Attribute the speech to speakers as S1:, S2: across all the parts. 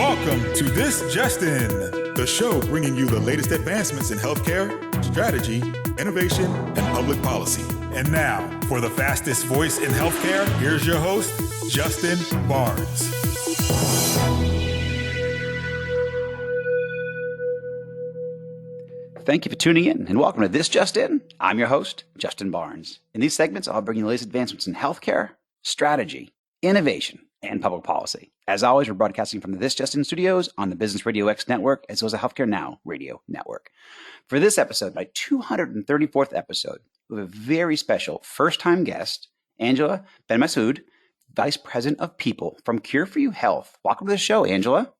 S1: Welcome to This Just In, the show bringing you the latest advancements in healthcare, strategy, innovation, and public policy. And now, for the fastest voice in healthcare, here's your host, Justin Barnes.
S2: Thank you for tuning in and welcome to This Just In. I'm your host, Justin Barnes. In these segments, I'll bring you the latest advancements in healthcare, strategy, innovation, and public policy. As always, we're broadcasting from the This Just In studios on the Business Radio X network, as well as the Healthcare Now radio network. For this episode, my 234th episode, we have a very special first-time guest, Angela Benmassaoud, Vice President of People from Qure4U Health. Welcome to the show, Angela.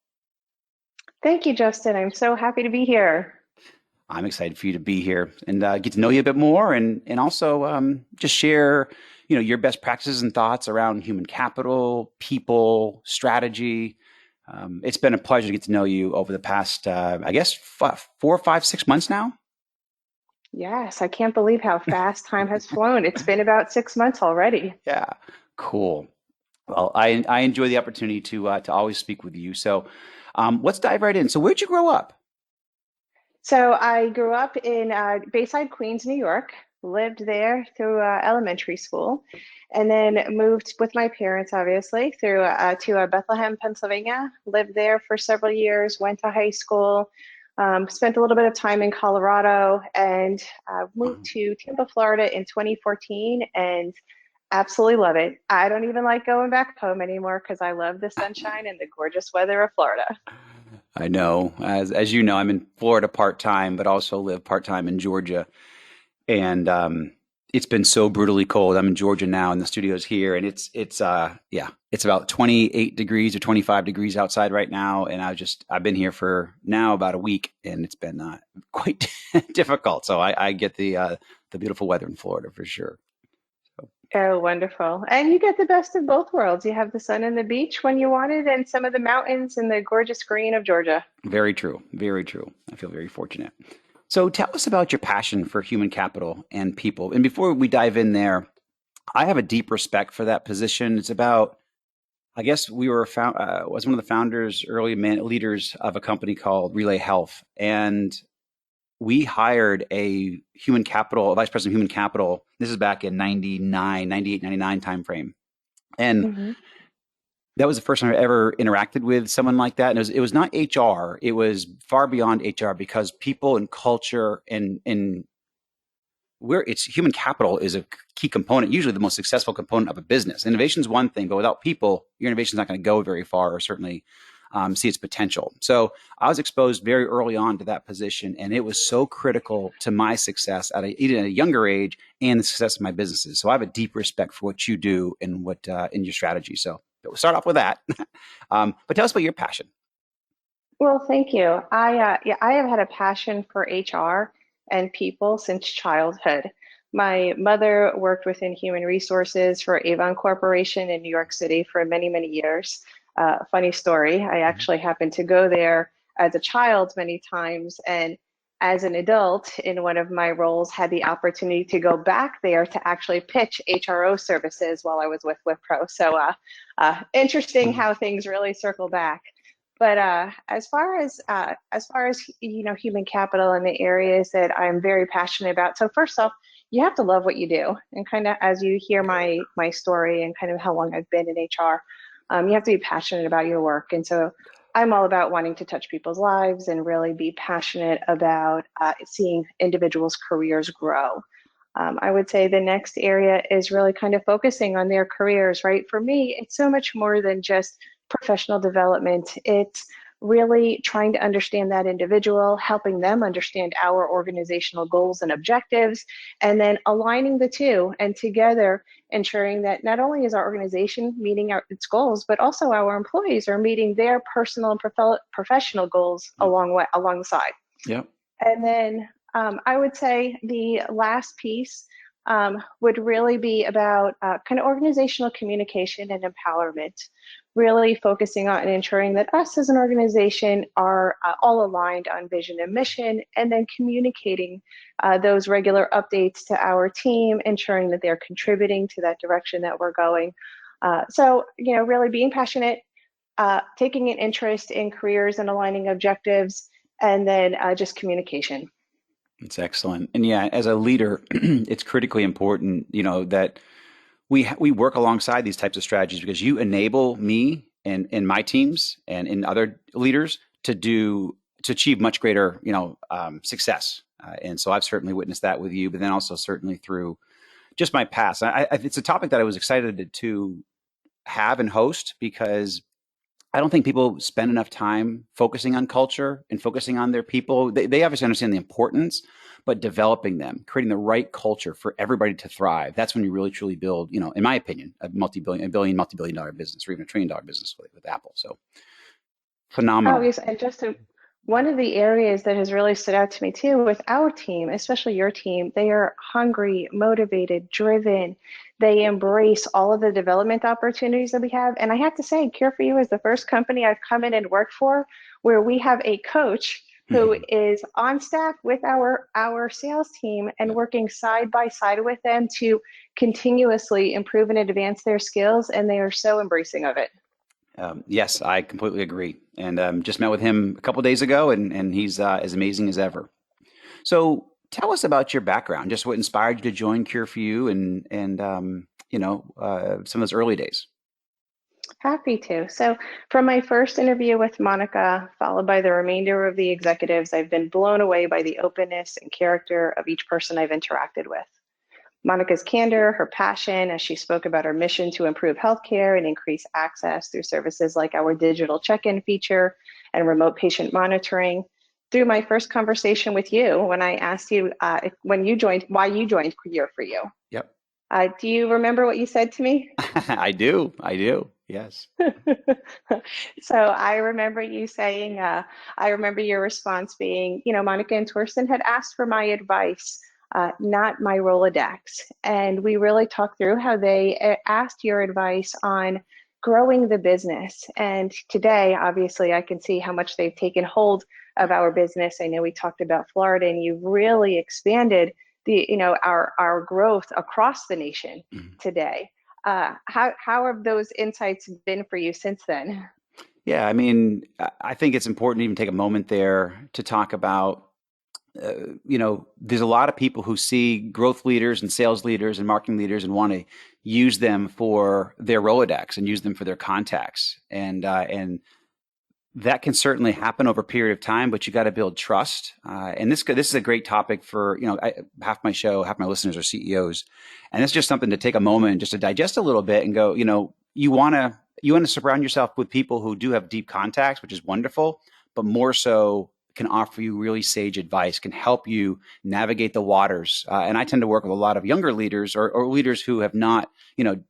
S3: Thank you, Justin. I'm so happy to be here.
S2: I'm excited for you to be here and get to know you a bit more, and also just share, your best practices and thoughts around human capital, people, strategy. It's been a pleasure to get to know you over the past, 4, 5, 6 months now.
S3: Yes, I can't believe how fast time has flown. It's been about 6 months already.
S2: Yeah, cool. Well, I enjoy the opportunity to always speak with you. So let's dive right in. So where'd you grow up?
S3: So I grew up in Bayside, Queens, New York, lived there through elementary school, and then moved with my parents, obviously, through to Bethlehem, Pennsylvania, lived there for several years, went to high school, spent a little bit of time in Colorado, and moved to Tampa, Florida in 2014, and absolutely love it. I don't even like going back home anymore because I love the sunshine and the gorgeous weather of Florida.
S2: I know, as you know, I'm in Florida part-time, but also live part-time in Georgia. And it's been so brutally cold. I'm in Georgia now, and the studio's here, and it's about 28 degrees or 25 degrees outside right now. And I've been here for now about a week, and it's been quite difficult. So I get the beautiful weather in Florida for sure.
S3: Oh, wonderful. And you get the best of both worlds. You have the sun and the beach when you want it, and some of the mountains and the gorgeous green of Georgia.
S2: Very true. Very true. I feel very fortunate. So tell us about your passion for human capital and people. And before we dive in there, I have a deep respect for that position. It's about, I guess we were was one of the founders, early leaders of a company called Relay Health. And we hired a vice president of human capital. This is back in 98, 99 timeframe. And that was the first time I ever interacted with someone like that. And it was not HR. It was far beyond HR, because people and culture and where it's human capital is a key component, usually the most successful component of a business. Innovation is one thing, but without people, your innovation is not going to go very far, or certainly see its potential. So I was exposed very early on to that position, and it was so critical to my success even at a younger age and the success of my businesses. So I have a deep respect for what you do and what in your strategy. So we'll start off with that. But tell us about your passion.
S3: Well, thank you. I have had a passion for HR and people since childhood. My mother worked within human resources for Avon Corporation in New York City for many, many years. Funny story, I actually happened to go there as a child many times, and as an adult in one of my roles had the opportunity to go back there to actually pitch HRO services while I was with Wipro. So interesting how things really circle back. But as far as human capital and the areas that I'm very passionate about. So first off, you have to love what you do, and kind of as you hear my story and kind of how long I've been in HR. You have to be passionate about your work. And so I'm all about wanting to touch people's lives and really be passionate about seeing individuals' careers grow. I would say the next area is really kind of focusing on their careers, right? For me, it's so much more than just professional development. It's really trying to understand that individual, helping them understand our organizational goals and objectives, and then aligning the two, and together ensuring that not only is our organization meeting its goals, but also our employees are meeting their personal and professional goals along the side.
S2: Yeah.
S3: And then I would say the last piece would really be about kind of organizational communication and empowerment, really focusing on and ensuring that us as an organization are all aligned on vision and mission, and then communicating those regular updates to our team, ensuring that they're contributing to that direction that we're going. So, really being passionate, taking an interest in careers and aligning objectives, and then just communication.
S2: It's excellent. And yeah, as a leader, it's critically important, that we work alongside these types of strategies because you enable me and my teams and in other leaders to achieve much greater, success. And so I've certainly witnessed that with you, but then also certainly through just my past. It's a topic that I was excited to have and host because I don't think people spend enough time focusing on culture and focusing on their people. They obviously understand the importance, but developing them, creating the right culture for everybody to thrive. That's when you really truly build, in my opinion, a multi-billion dollar business or even $1 trillion business with Apple. So
S3: Oh,
S2: phenomenal.
S3: yes. And one of the areas that has really stood out to me too with our team, especially your team, they are hungry, motivated, driven. They embrace all of the development opportunities that we have. And I have to say, Qure4U is the first company I've come in and worked for where we have a coach who
S2: Mhm.
S3: is on staff with our sales team and
S2: Yeah.
S3: working side by side with them to continuously improve and advance their skills. And they are so embracing of it.
S2: Yes, I completely agree. And just met with him a couple days ago, and he's as amazing as ever. So tell us about your background, just what inspired you to join Cure4U and some of those early days.
S3: Happy to. So, from my first interview with Monica, followed by the remainder of the executives, I've been blown away by the openness and character of each person I've interacted with. Monica's candor, her passion, as she spoke about her mission to improve healthcare and increase access through services like our digital check-in feature and remote patient monitoring. Through my first conversation with you, when I asked you when you joined, why you joined Qure4U.
S2: Yep.
S3: Do you remember what you said to me?
S2: I do. I do. Yes.
S3: So I remember you saying, I remember your response being, Monica and Torsten had asked for my advice, not my Rolodex. And we really talked through how they asked your advice on growing the business. And today, obviously, I can see how much they've taken hold of our business. I know we talked about Florida, and you've really expanded our growth across the nation
S2: Mhm.
S3: today. How have those insights been for you since then?
S2: Yeah, I mean, I think it's important to even take a moment there to talk about, there's a lot of people who see growth leaders and sales leaders and marketing leaders and want to use them for their Rolodex and use them for their contacts. And that can certainly happen over a period of time, but you got to build trust. And this is a great topic for, half my listeners are CEOs. And it's just something to take a moment just to digest a little bit and go, you want to surround yourself with people who do have deep contacts, which is wonderful, but more so can offer you really sage advice, can help you navigate the waters. And I tend to work with a lot of younger leaders or leaders who have not,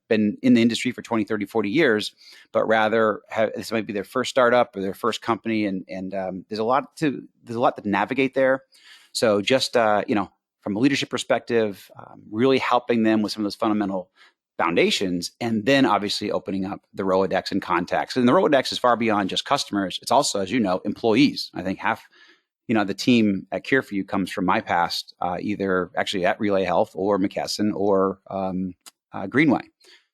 S2: been in the industry for 20, 30, 40 years, but rather this might be their first startup or their first company. And there's a lot to navigate there. So just, from a leadership perspective, really helping them with some of those fundamental foundations, and then obviously opening up the Rolodex and contacts. And the Rolodex is far beyond just customers. It's also, as you know, employees. I think half, the team at Cure4U comes from my past, either actually at Relay Health or McKesson or Greenway.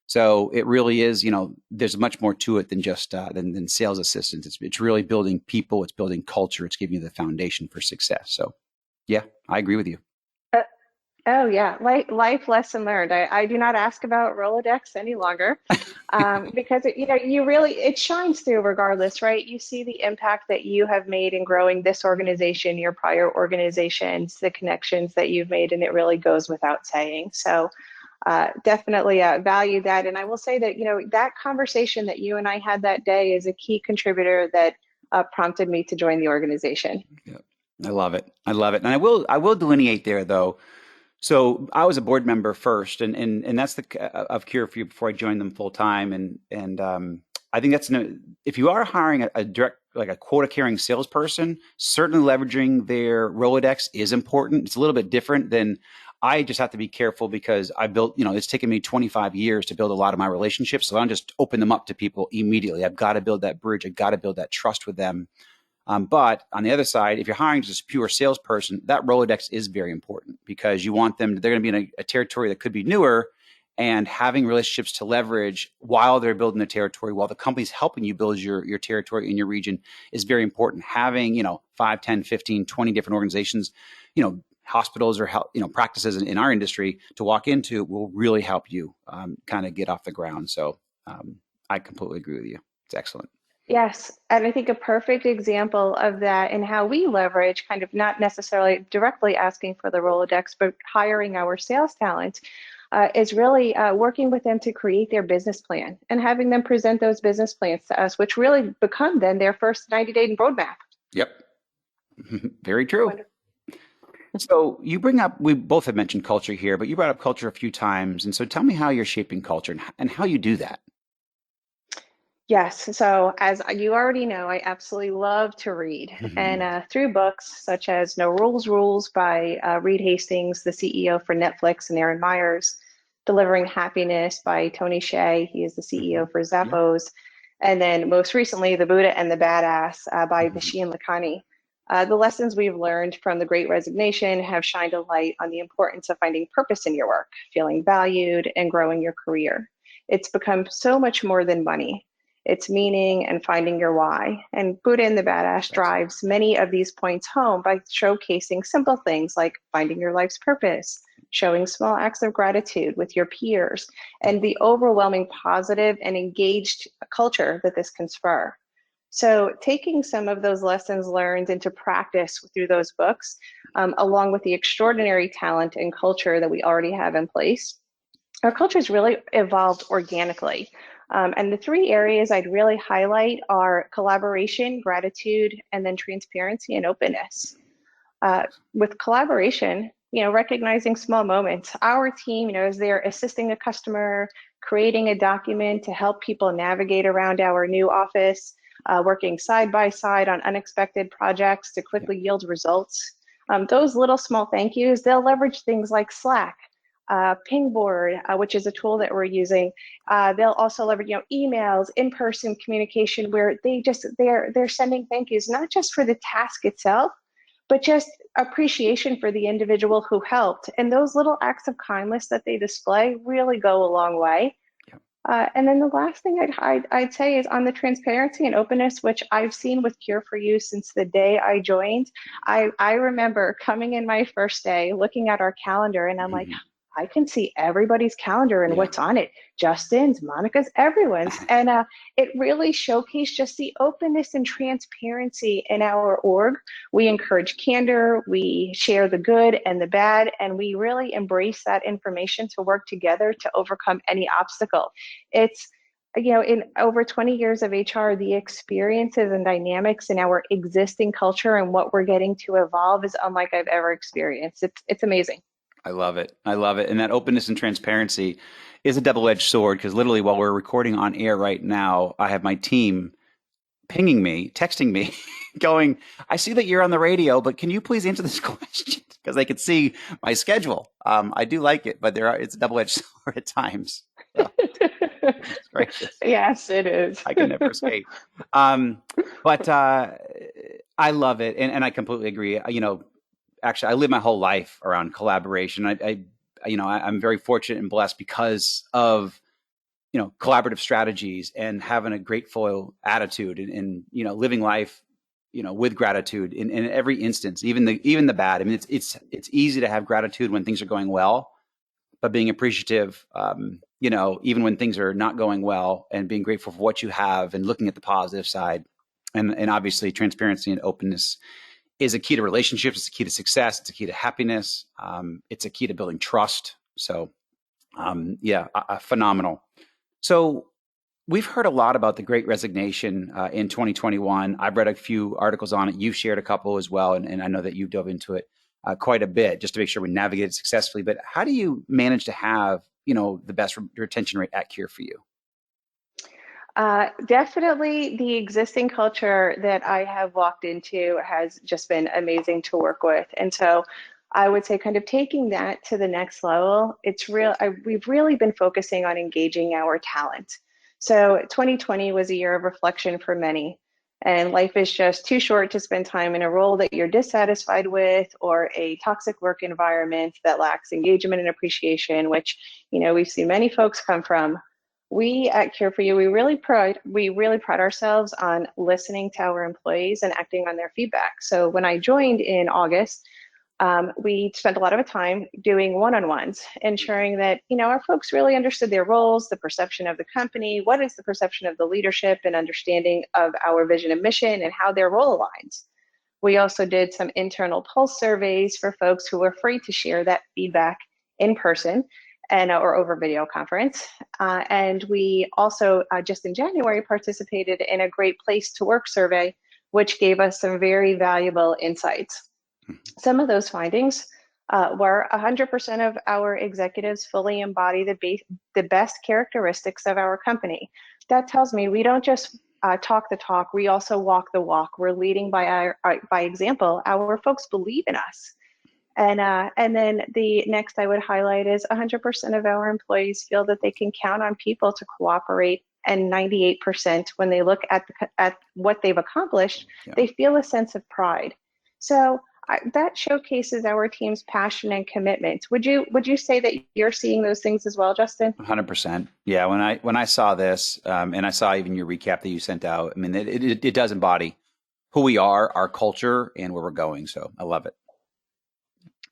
S2: So it really is, there's much more to it than just than sales assistants. It's really building people. It's building culture. It's giving you the foundation for success. So, yeah, I agree with you.
S3: Oh yeah, life lesson learned. I do not ask about Rolodex any longer, because it shines through regardless, right? You see the impact that you have made in growing this organization, your prior organizations, the connections that you've made, and it really goes without saying. So definitely value that. And I will say that that conversation that you and I had that day is a key contributor that prompted me to join the organization.
S2: Yeah, I love it. I love it. And I will delineate there though. So I was a board member first, and that's of Cure4U before I joined them full time, and I think if you are hiring a direct like a quota carrying salesperson, certainly leveraging their Rolodex is important. It's a little bit different than I just have to be careful because I built, it's taken me 25 years to build a lot of my relationships, so I don't just open them up to people immediately. I've got to build that bridge. I've got to build that trust with them. But on the other side, if you're hiring just a pure salesperson, that Rolodex is very important because you want them, they're going to be in a territory that could be newer. and having relationships to leverage while they're building their territory, while the company's helping you build your territory in your region is very important. Having, 5, 10, 15, 20 different organizations, hospitals or health, practices in our industry to walk into will really help you kind of get off the ground. So I completely agree with you. It's excellent.
S3: Yes, and I think a perfect example of that and how we leverage kind of not necessarily directly asking for the Rolodex, but hiring our sales talent is really working with them to create their business plan and having them present those business plans to us, which really become then their first 90-day roadmap.
S2: Yep. Very true.
S3: Wonderful.
S2: So we both have mentioned culture here, but you brought up culture a few times. And so tell me how you're shaping culture and how you do that.
S3: Yes, so as you already know, I absolutely love to read. And through books such as No Rules Rules by Reed Hastings, the CEO for Netflix, and Aaron Myers, Delivering Happiness by Tony Hsieh, he is the CEO for Zappos, and then most recently, The Buddha and the Badass by Vishen Lakhani. The lessons we've learned from The Great Resignation have shined a light on the importance of finding purpose in your work, feeling valued, and growing your career. It's become so much more than money. It's meaning and finding your why. And Buddha and the Badass drives many of these points home by showcasing simple things like finding your life's purpose, showing small acts of gratitude with your peers, and the overwhelming positive and engaged culture that this can spur. So taking some of those lessons learned into practice through those books, along with the extraordinary talent and culture that we already have in place, our culture has really evolved organically. And the three areas I'd really highlight are collaboration, gratitude, and then transparency and openness. With collaboration, recognizing small moments. Our team, is there assisting a customer, creating a document to help people navigate around our new office, working side by side on unexpected projects to quickly yield results. Those little small thank yous, they'll leverage things like Slack, Pingboard, which is a tool that we're using. They'll also leverage, emails, in-person communication, where they're sending thank yous, not just for the task itself, but just appreciation for the individual who helped. And those little acts of kindness that they display really go a long way. And then the last thing I'd say is on the transparency and openness, which I've seen with Qure4U since the day I joined. I remember coming in my first day, looking at our calendar, and I'm like, I can see everybody's calendar and what's on it. Justin's, Monica's, everyone's. And it really showcased just the openness and transparency in our org. We encourage candor, we share the good and the bad, and we really embrace that information to work together to overcome any obstacle. It's, in over 20 years of HR, the experiences and dynamics in our existing culture and what we're getting to evolve is unlike I've ever experienced. It's amazing.
S2: I love it. I love it. And that openness and transparency is a double-edged sword, because literally while we're recording on air right now, I have my team pinging me, texting me, going, I see that you're on the radio, but can you please answer this question? Because they can see my schedule. I do like it, but it's a double-edged sword at times. So, it's gracious.
S3: Yes, it is.
S2: I can never escape. But I love it. And I completely agree. Actually, I live my whole life around collaboration. I'm very fortunate and blessed because of, collaborative strategies and having a grateful attitude and living life, with gratitude in every instance, even the bad. I mean, it's easy to have gratitude when things are going well, but being appreciative, even when things are not going well, and being grateful for what you have and looking at the positive side, and obviously transparency and openness is a key to relationships. It's a key to success. It's a key to happiness. It's a key to building trust. So, phenomenal. So we've heard a lot about the Great Resignation in 2021. I've read a few articles on it. You've shared a couple as well, and I know that you dove into it quite a bit just to make sure we navigate it successfully. But how do you manage to have, the best retention rate at Qure4U?
S3: Definitely the existing culture that I have walked into has just been amazing to work with. And so I would say kind of taking that to the next level, we've really been focusing on engaging our talent. So 2020 was a year of reflection for many. And life is just too short to spend time in a role that you're dissatisfied with or a toxic work environment that lacks engagement and appreciation, which, we've seen many folks come from. We at Qure4U, we really pride ourselves on listening to our employees and acting on their feedback. So when I joined in August, we spent a lot of time doing one-on-ones, ensuring that, our folks really understood their roles, the perception of the company, what is the perception of the leadership, and understanding of our vision and mission and how their role aligns. We also did some internal pulse surveys for folks who were free to share that feedback in person and or over video conference. And we also, just in January, participated in a Great Place to Work survey, which gave us some very valuable insights. Some of those findings were 100% of our executives fully embody the best characteristics of our company. That tells me we don't just talk the talk, we also walk the walk. We're leading by example. Our folks believe in us. And then the next I would highlight is 100% of our employees feel that they can count on people to cooperate, and 98% when they look at what they've accomplished, they feel a sense of pride. So that showcases our team's passion and commitment. Would you say that you're seeing those things as well, Justin?
S2: 100%. Yeah. When I saw this, and I saw even your recap that you sent out, I mean, it does embody who we are, our culture, and where we're going. So I love it.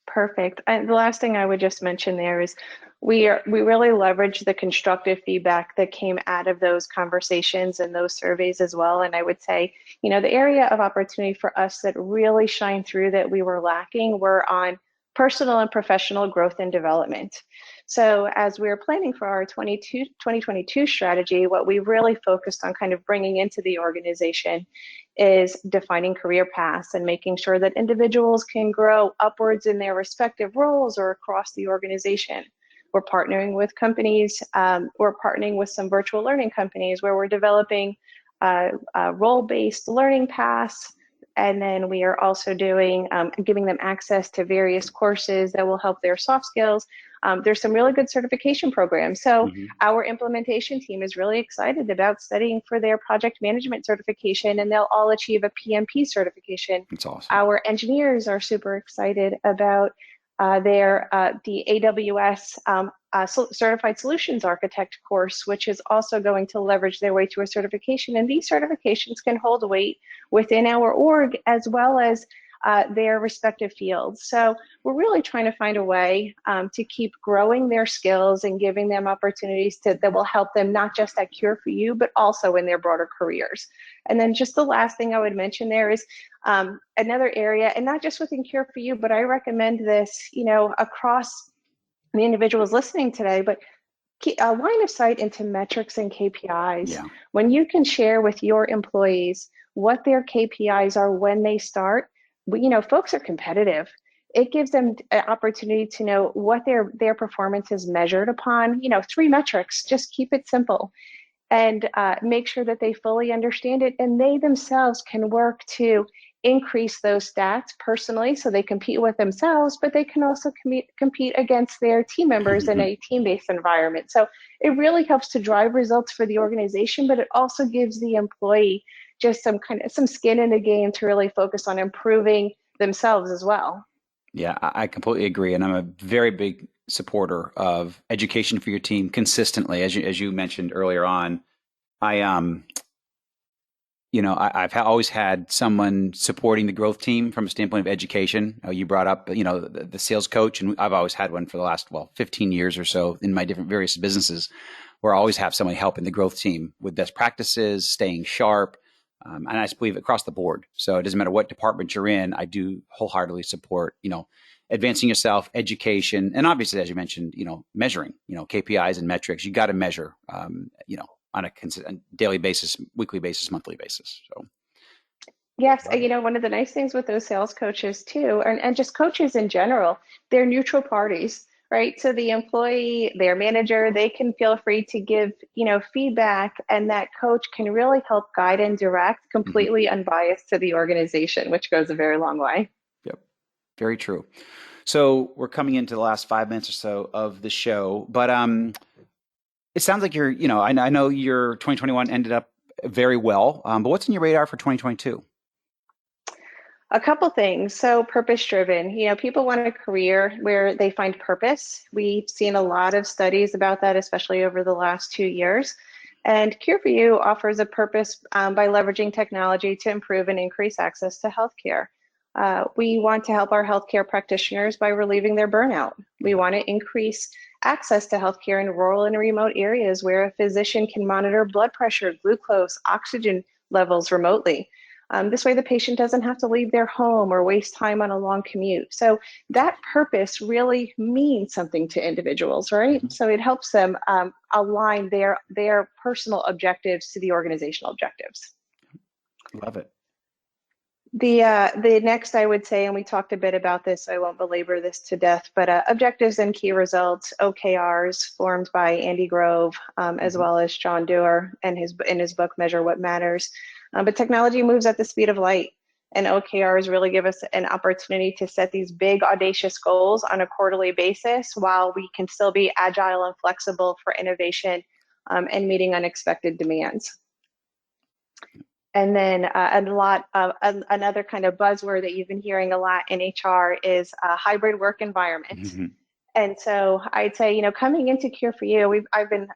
S3: Perfect. And the last thing I would just mention there is we really leverage the constructive feedback that came out of those conversations and those surveys as well. And I would say, the area of opportunity for us that really shined through that we were lacking were on personal and professional growth and development. So as we were planning for our 2022 strategy, what we really focused on kind of bringing into the organization is defining career paths and making sure that individuals can grow upwards in their respective roles or across the organization. We're partnering with companies, we're partnering with some virtual learning companies where we're developing role-based learning paths. And then we are also doing, giving them access to various courses that will help their soft skills. There's some really good certification programs. So our implementation team is really excited about studying for their project management certification, and they'll all achieve a PMP certification.
S2: That's awesome.
S3: Our engineers are super excited about the AWS Certified Solutions Architect course, which is also going to leverage their way to a certification. And these certifications can hold weight within our org as well as their respective fields. So we're really trying to find a way to keep growing their skills and giving them opportunities that will help them not just at Qure4U, but also in their broader careers. And then just the last thing I would mention there is another area, and not just within Qure4U, but I recommend this, across the individuals listening today, but a line of sight into metrics and KPIs.
S2: Yeah.
S3: When you can share with your employees what their KPIs are when they start, folks are competitive. It gives them an opportunity to know what their performance is measured upon. 3 metrics, just keep it simple, and make sure that they fully understand it, and they themselves can work to increase those stats personally so they compete with themselves, but they can also compete against their team members in a team-based environment. So it really helps to drive results for the organization, but it also gives the employee just some skin in the game to really focus on improving themselves as well.
S2: Yeah, I completely agree. And I'm a very big supporter of education for your team consistently. As you mentioned earlier on, I've always had someone supporting the growth team from a standpoint of education. You brought up, the sales coach, and I've always had one for the last, 15 years or so in my different various businesses, where I always have somebody helping the growth team with best practices, staying sharp. And I just believe across the board. So it doesn't matter what department you're in, I do wholeheartedly support, advancing yourself, education, and obviously, as you mentioned, measuring, KPIs and metrics. You got to measure, on a consistent daily basis, weekly basis, monthly basis. So.
S3: Yes, one of the nice things with those sales coaches too, and just coaches in general, they're neutral parties, right? So the employee, their manager, they can feel free to give, feedback, and that coach can really help guide and direct completely unbiased to the organization, which goes a very long way.
S2: Yep, very true. So we're coming into the last 5 minutes or so of the show, but it sounds like you're, I know your 2021 ended up very well. But what's in your radar for 2022?
S3: A couple things. So purpose driven, people want a career where they find purpose. We've seen a lot of studies about that, especially over the last 2 years. And Qure4U offers a purpose by leveraging technology to improve and increase access to healthcare. We want to help our healthcare practitioners by relieving their burnout. We want to increase access to healthcare in rural and remote areas where a physician can monitor blood pressure, glucose, oxygen levels remotely. This way the patient doesn't have to leave their home or waste time on a long commute. So that purpose really means something to individuals, right?
S2: Mm-hmm.
S3: So it helps them align their personal objectives to the organizational objectives.
S2: Love it.
S3: The next I would say, and we talked a bit about this, so I won't belabor this to death, but objectives and key results, OKRs, formed by Andy Grove, as well as John Doerr and in his book, Measure What Matters. But technology moves at the speed of light, and OKRs really give us an opportunity to set these big, audacious goals on a quarterly basis while we can still be agile and flexible for innovation and meeting unexpected demands. And then another kind of buzzword that you've been hearing a lot in HR is a hybrid work environment.
S2: Mm-hmm.
S3: And so I'd say, coming into Qure4U, I've been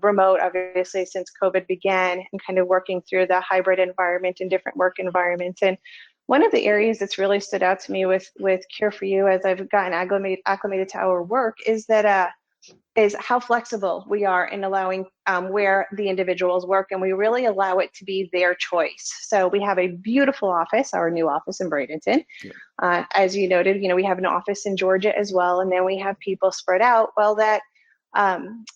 S3: remote, obviously, since COVID began, and kind of working through the hybrid environment and different work environments. And one of the areas that's really stood out to me with Qure4U as I've gotten acclimated to our work is that is how flexible we are in allowing where the individuals work, and we really allow it to be their choice. So we have a beautiful office, our new office in Bradenton. Yeah. As you noted, we have an office in Georgia as well, and then we have people spread out. Well, that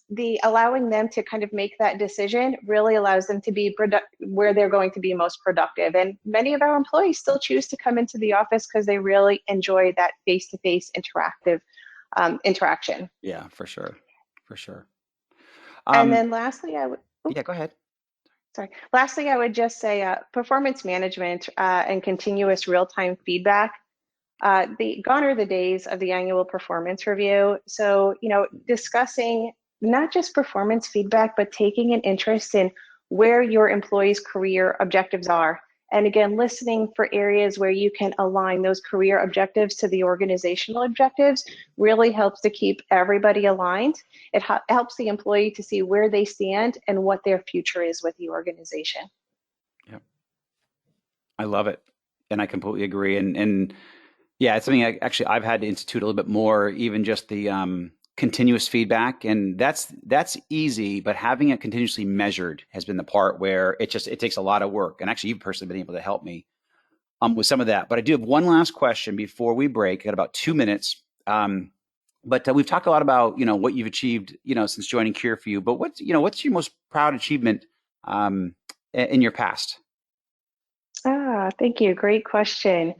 S3: the allowing them to kind of make that decision really allows them to be where they're going to be most productive. And many of our employees still choose to come into the office because they really enjoy that face-to-face interaction.
S2: Yeah, for sure. For sure.
S3: And then lastly,
S2: yeah, go ahead.
S3: Sorry. Lastly, I would just say performance management and continuous real-time feedback. Gone are the days of the annual performance review. So, discussing not just performance feedback, but taking an interest in where your employees' career objectives are. And again, listening for areas where you can align those career objectives to the organizational objectives really helps to keep everybody aligned. It helps the employee to see where they stand and what their future is with the organization.
S2: Yep. I love it. And I completely agree. And yeah, it's something I've had to institute a little bit more, even just the continuous feedback. And that's easy, but having it continuously measured has been the part where it takes a lot of work. And actually, you've personally been able to help me with some of that. But I do have one last question before we break. I got about 2 minutes. But we've talked a lot about, what you've achieved, since joining Qure4U. But what's your most proud achievement in your past?
S3: Thank you. Great question.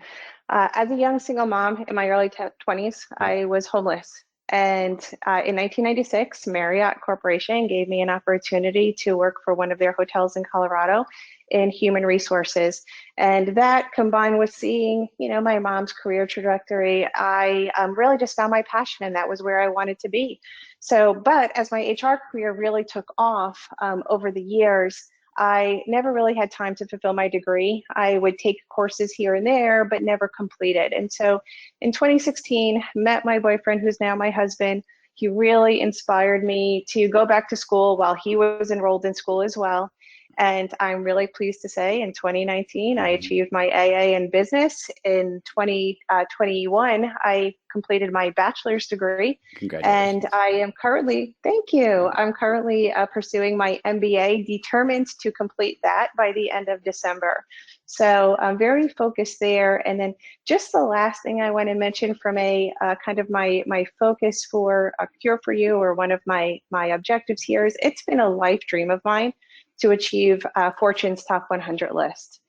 S3: As a young single mom in my early 20s, I was homeless. And in 1996, Marriott Corporation gave me an opportunity to work for one of their hotels in Colorado in human resources. And that, combined with seeing, my mom's career trajectory, I really just found my passion, and that was where I wanted to be. So, but as my HR career really took off over the years, I never really had time to fulfill my degree. I would take courses here and there, but never completed. And so in 2016, met my boyfriend, who's now my husband. He really inspired me to go back to school while he was enrolled in school as well. And I'm really pleased to say in 2019, I achieved my AA in business. In 2021, I completed my bachelor's degree.
S2: Congratulations.
S3: And I am currently, thank you, I'm currently pursuing my MBA, determined to complete that by the end of December. So I'm very focused there. And then just the last thing I want to mention from a kind of my focus for Qure4U, or one of my objectives here, is it's been a life dream of mine to achieve Fortune's top 100 list.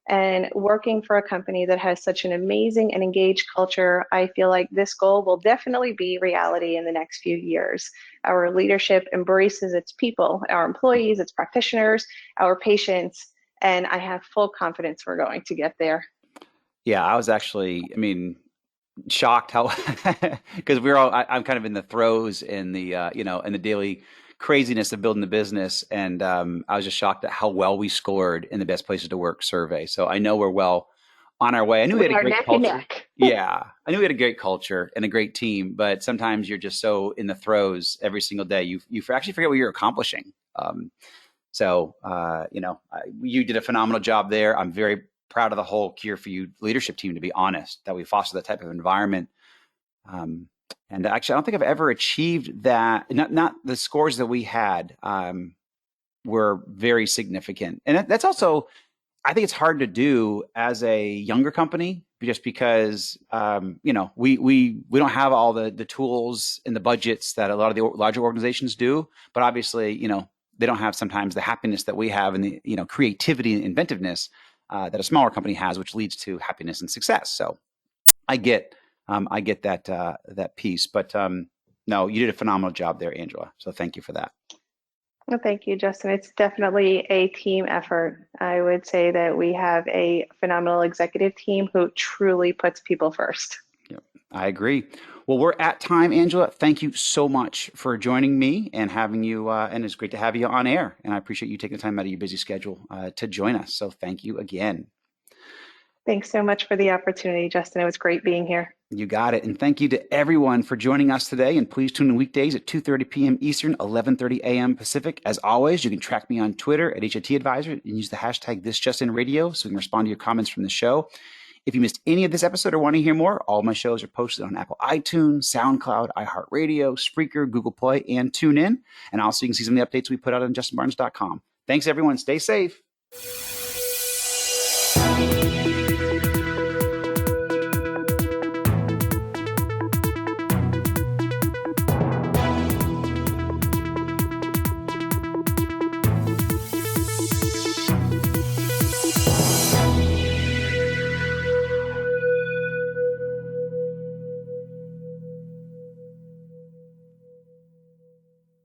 S3: And working for a company that has such an amazing and engaged culture, I feel like this goal will definitely be reality in the next few years. Our leadership embraces its people, our employees, its practitioners, our patients, and I have full confidence we're going to get there.
S2: Yeah, I was actually, shocked how, because I'm kind of in the throes in the, in the daily craziness of building the business. And I was just shocked at how well we scored in the best places to work survey. So I know we're well on our way. I knew we had a great culture.
S3: Neck.
S2: Yeah, I knew we had a great culture and a great team, but sometimes you're just so in the throes every single day, you actually forget what you're accomplishing. You did a phenomenal job there. I'm very proud of the whole Qure4U leadership team, to be honest, that we foster that type of environment. And actually, I don't think I've ever achieved that. Not the scores that we had were very significant, and that's also, I think it's hard to do as a younger company, just because we don't have all the tools and the budgets that a lot of the larger organizations do. But obviously, they don't have sometimes the happiness that we have and the creativity and inventiveness that a smaller company has, which leads to happiness and success. So I get that piece. But no, you did a phenomenal job there, Angela. So thank you for that.
S3: Well, thank you, Justin. It's definitely a team effort. I would say that we have a phenomenal executive team who truly puts people first.
S2: Yep, I agree. Well, we're at time, Angela. Thank you so much for joining me and having you. And it's great to have you on air. And I appreciate you taking the time out of your busy schedule to join us. So thank you again.
S3: Thanks so much for the opportunity, Justin. It was great being here.
S2: You got it. And thank you to everyone for joining us today. And please tune in weekdays at 2:30 p.m. Eastern, 11:30 a.m. Pacific. As always, you can track me on Twitter at HIT Advisor and use the hashtag ThisJustinRadio so we can respond to your comments from the show. If you missed any of this episode or want to hear more, all my shows are posted on Apple iTunes, SoundCloud, iHeartRadio, Spreaker, Google Play, and TuneIn. And also you can see some of the updates we put out on justinbarnes.com. Thanks, everyone. Stay safe.